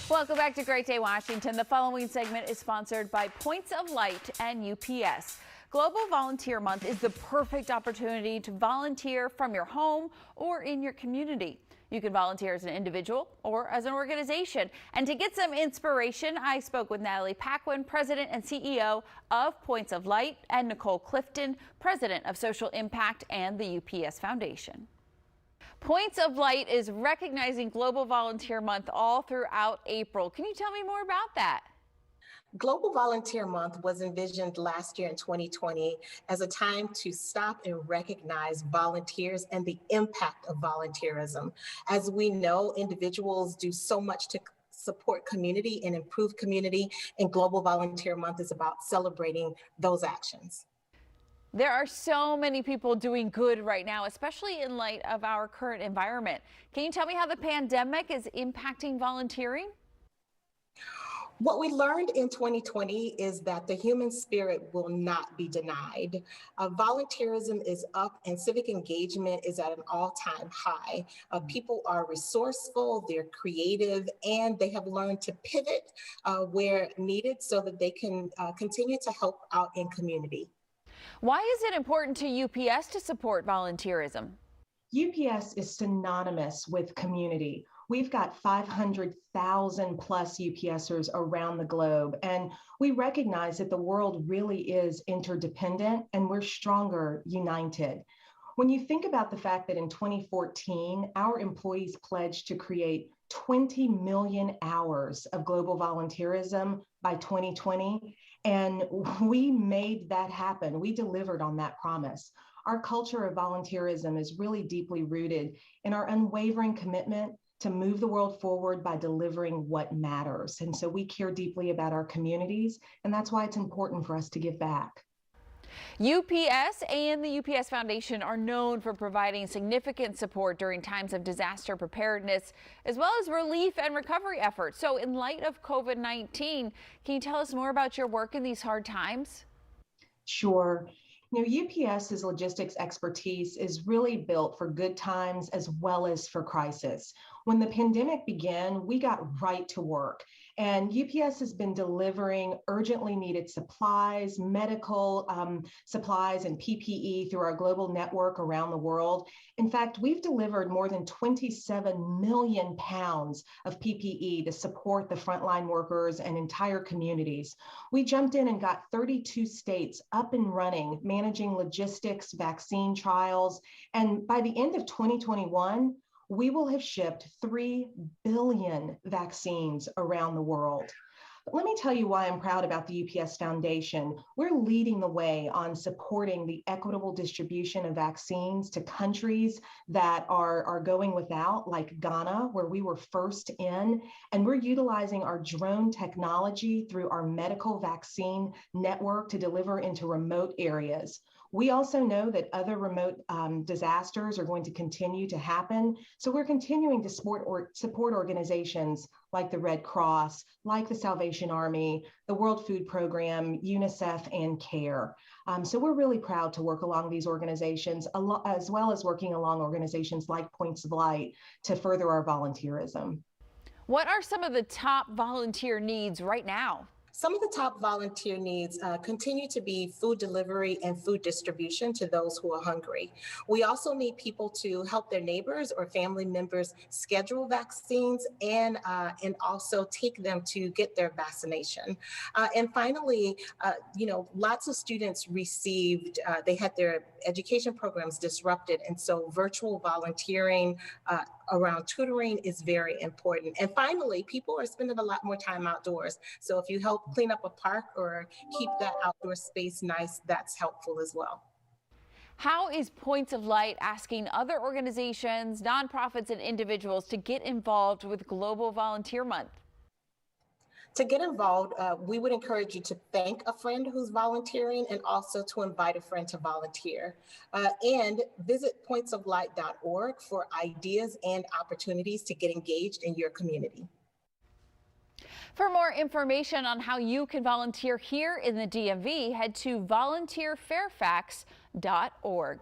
Welcome back to Great Day Washington. The following segment is sponsored by Points of Light and UPS. Global Volunteer Month is the perfect opportunity to volunteer from your home or in your community. You can volunteer as an individual or as an organization. And to get some inspiration, I spoke with Natalie Paquin, President and CEO of Points of Light, and Nicole Clifton, President of Social Impact and the UPS Foundation. Points of Light is recognizing Global Volunteer Month all throughout April. Can you tell me more about that? Global Volunteer Month was envisioned last year in 2020 as a time to stop and recognize volunteers and the impact of volunteerism. As we know, individuals do so much to support community and improve community, and Global Volunteer Month is about celebrating those actions. There are so many people doing good right now, especially in light of our current environment. Can you tell me how the pandemic is impacting volunteering? What we learned in 2020 is that the human spirit will not be denied. Volunteerism is up and civic engagement is at an all-time high. People are resourceful, they're creative, and they have learned to pivot where needed so that they can continue to help out in community. Why is it important to UPS to support volunteerism? UPS is synonymous with community. We've got 500,000 plus UPSers around the globe, and we recognize that the world really is interdependent and we're stronger united. When you think about the fact that in 2014, our employees pledged to create 20 million hours of global volunteerism by 2020, and we made that happen. We delivered on that promise. Our culture of volunteerism is really deeply rooted in our unwavering commitment to move the world forward by delivering what matters. And so we care deeply about our communities, and that's why it's important for us to give back. UPS and the UPS Foundation are known for providing significant support during times of disaster preparedness, as well as relief and recovery efforts. So in light of COVID-19, can you tell us more about your work in these hard times? Sure. UPS's logistics expertise is really built for good times as well as for crisis. When the pandemic began, we got right to work, and UPS has been delivering urgently needed supplies, medical supplies, and PPE through our global network around the world. In fact, we've delivered more than 27 million pounds of PPE to support the frontline workers and entire communities. We jumped in and got 32 states up and running, managing logistics, vaccine trials, and by the end of 2021, we will have shipped 3 billion vaccines around the world. But let me tell you why I'm proud about the UPS Foundation. We're leading the way on supporting the equitable distribution of vaccines to countries that are going without, like Ghana, where we were first in, and we're utilizing our drone technology through our medical vaccine network to deliver into remote areas. We also know that other remote disasters are going to continue to happen. So we're continuing to support organizations like the Red Cross, like the Salvation Army, the World Food Program, UNICEF, and CARE. So we're really proud to work along these organizations, as well as working along organizations like Points of Light to further our volunteerism. What are some of the top volunteer needs right now? Some of the top volunteer needs continue to be food delivery and food distribution to those who are hungry. We also need people to help their neighbors or family members schedule vaccines and also take them to get their vaccination. And finally, lots of students received, they had their education programs disrupted, and so virtual volunteering around tutoring is very important. And finally, people are spending a lot more time outdoors. So if you help clean up a park or keep that outdoor space nice, that's helpful as well. How is Points of Light asking other organizations, nonprofits, and individuals to get involved with Global Volunteer Month? To get involved, we would encourage you to thank a friend who's volunteering and also to invite a friend to volunteer. And visit pointsoflight.org for ideas and opportunities to get engaged in your community. For more information on how you can volunteer here in the DMV, head to volunteerfairfax.org.